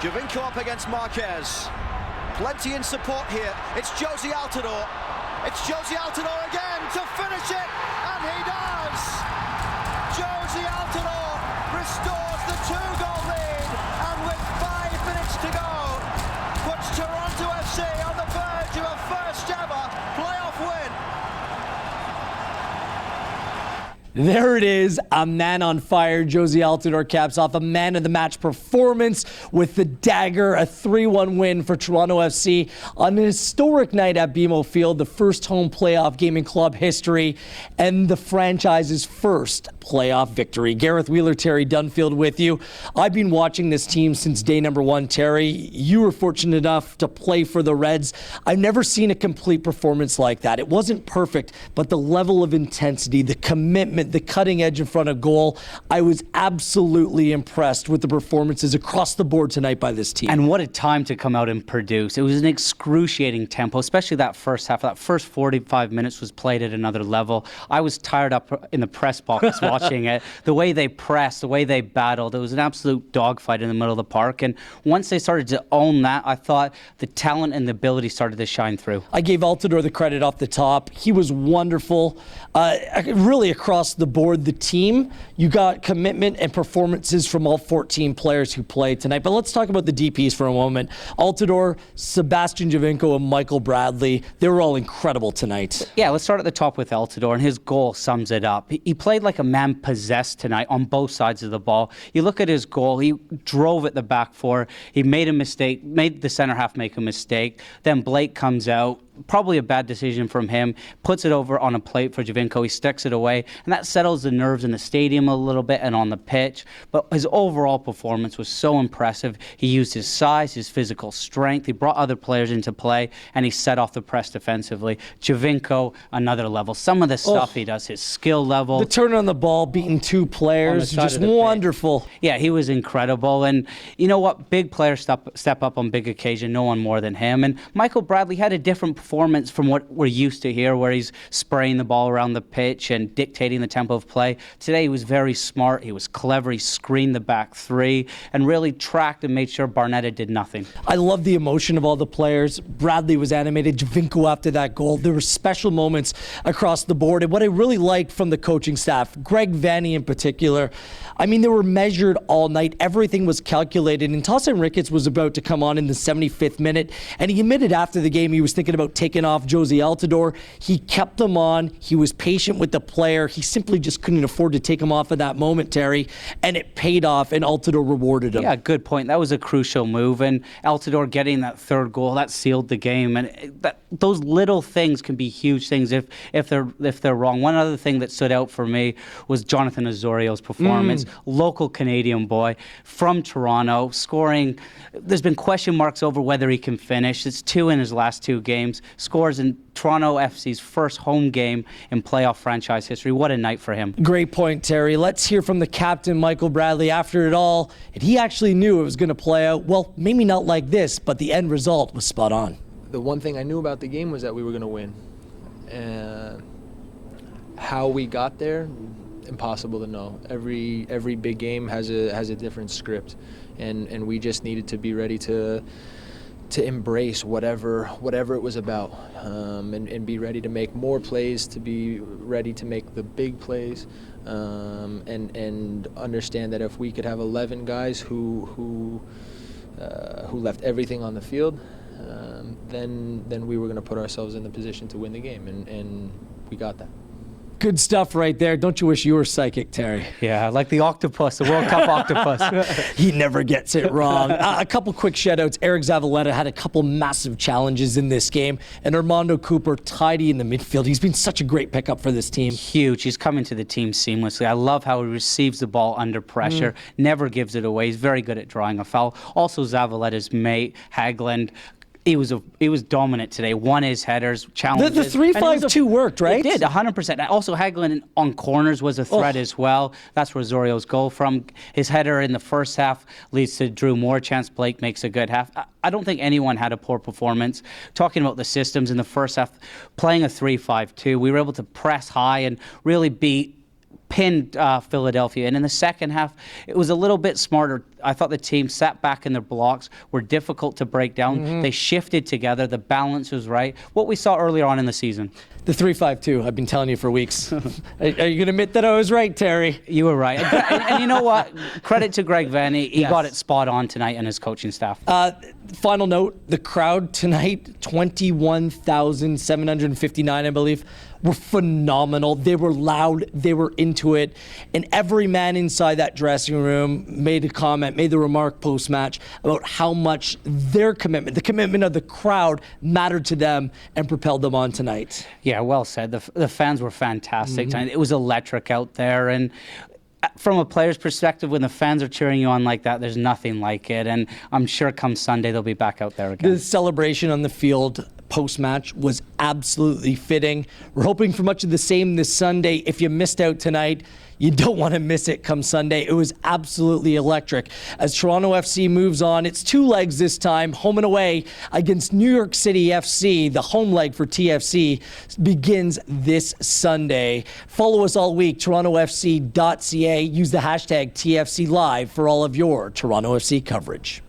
Giovinco up against Marquez. Plenty in support here. It's Josie Altidore. It's Josie Altidore again to finish it, and he does! Josie Altidore restores the 2-goal lead, and with 5 minutes to go, puts Toronto FC on the verge of a first ever playoff win. There it is, a man on fire. Josie Altidore caps off a man of the match performance with the dagger, a 3-1 win for Toronto FC on an historic night at BMO Field, the first home playoff game in club history and the franchise's first playoff victory. Gareth Wheeler, Terry Dunfield with you. I've been watching this team since day number one. Terry, you were fortunate enough to play for the Reds. I've never seen a complete performance like that. It wasn't perfect, but the level of intensity, the commitment, the cutting edge in front of goal, I was absolutely impressed with the performances across the board tonight by this team. And what a time to come out and produce. It was an excruciating tempo, especially that first half. That first 45 minutes was played at another level. I was tired up in the press box watching it. The way they pressed, the way they battled, it was an absolute dogfight in the middle of the park. And once they started to own that, I thought the talent and the ability started to shine through. I gave Altidore the credit off the top. He was wonderful. Really across the board, the team, you got commitment and performances from all 14 players who played tonight. But let's talk about the DPs for a moment. Altidore, Sebastian Giovinco, and Michael Bradley, they were all incredible tonight. Yeah, let's start at the top with Altidore, and his goal sums it up. He played like a man possessed tonight on both sides of the ball. You look at his goal, he drove at the back four. He made a mistake, made the center half make a mistake. Then Blake comes out. Probably a bad decision from him, puts it over on a plate for Giovinco, he sticks it away, and that settles the nerves in the stadium a little bit and on the pitch. But his overall performance was so impressive. He used his size, his physical strength, he brought other players into play, and he set off the press defensively. Giovinco, another level. Some of the stuff he does, his skill level. The turn on the ball, beating two players, just wonderful. Yeah, he was incredible. And you know what? Big players step up on big occasion, no one more than him. And Michael Bradley had a different performance from what we're used to here, where he's spraying the ball around the pitch and dictating the tempo of play. Today he was very smart, he was clever, he screened the back three and really tracked and made sure Barnetta did nothing. I love the emotion of all the players. Bradley was animated, Giovinco after that goal. There were special moments across the board. And what I really liked from the coaching staff, Greg Vanny in particular, I mean, they were measured all night. Everything was calculated. And Tosin Ricketts was about to come on in the 75th minute, and he admitted after the game he was thinking about taking off Josie Altidore. He kept them on. He was patient with the player. He simply just couldn't afford to take him off at that moment, Terry, and it paid off, and Altidore rewarded him. Yeah, good point. That was a crucial move, and Altidore getting that third goal, that sealed the game. And those little things can be huge things if they're wrong. One other thing that stood out for me was Jonathan Osorio's performance. Local Canadian boy from Toronto, scoring. There's been question marks over whether he can finish. It's 2 in his last 2 games. Scores in Toronto FC's first home game in playoff franchise history. What a night for him. Great point, Terry. Let's hear from the captain, Michael Bradley, after it all. And he actually knew it was going to play out, well, maybe not like this, but the end result was spot on. The one thing I knew about the game was that we were going to win. And how we got there, impossible to know. Every big game has a different script, and we just needed to be ready to embrace whatever it was about, and be ready to make more plays, to be ready to make the big plays, and understand that if we could have 11 guys who left everything on the field, then we were going to put ourselves in the position to win the game, and we got that. Good stuff right there. Don't you wish you were psychic, Terry? Yeah, like the octopus, the World Cup octopus. He never gets it wrong. A couple quick shout-outs. Eric Zavaleta had a couple massive challenges in this game, and Armando Cooper tidy in the midfield. He's been such a great pickup for this team. Huge. He's come into the team seamlessly. I love how he receives the ball under pressure, never gives it away. He's very good at drawing a foul. Also, Zavaleta's mate, Haglund, he was dominant today. Won his headers, challenges. The 3-5-2 worked, right? It did, 100%. Also, Haglund on corners was a threat as well. That's where Osorio's goal from. His header in the first half leads to Drew Moore chance. Blake makes a good half. I don't think anyone had a poor performance. Talking about the systems in the first half, playing a 3-5-2, we were able to press high and really pinned Philadelphia. And in the second half, it was a little bit smarter. I thought the team sat back in their blocks, were difficult to break down. They shifted together. The balance was right. What we saw earlier on in the season. The 3-5-2, I've been telling you for weeks. Are you going to admit that I was right, Terry? You were right. And you know what? Credit to Greg Venn. He Yes. got it spot on tonight and his coaching staff. Final note, the crowd tonight, 21,759, I believe, were phenomenal. They were loud. They were into it. And every man inside that dressing room made a comment, made the remark post-match about how much their commitment, the commitment of the crowd, mattered to them and propelled them on tonight. Yeah, well said. The fans were fantastic tonight. It was electric out there. And from a player's perspective, when the fans are cheering you on like that, there's nothing like it. And I'm sure come Sunday, they'll be back out there again. The celebration on the field post-match was absolutely fitting. We're hoping for much of the same this Sunday. If you missed out tonight, you don't want to miss it come Sunday. It was absolutely electric. As Toronto FC moves on, it's 2 legs this time, home and away against New York City FC. The home leg for TFC begins this Sunday. Follow us all week, torontofc.ca. Use the hashtag TFC Live for all of your Toronto FC coverage.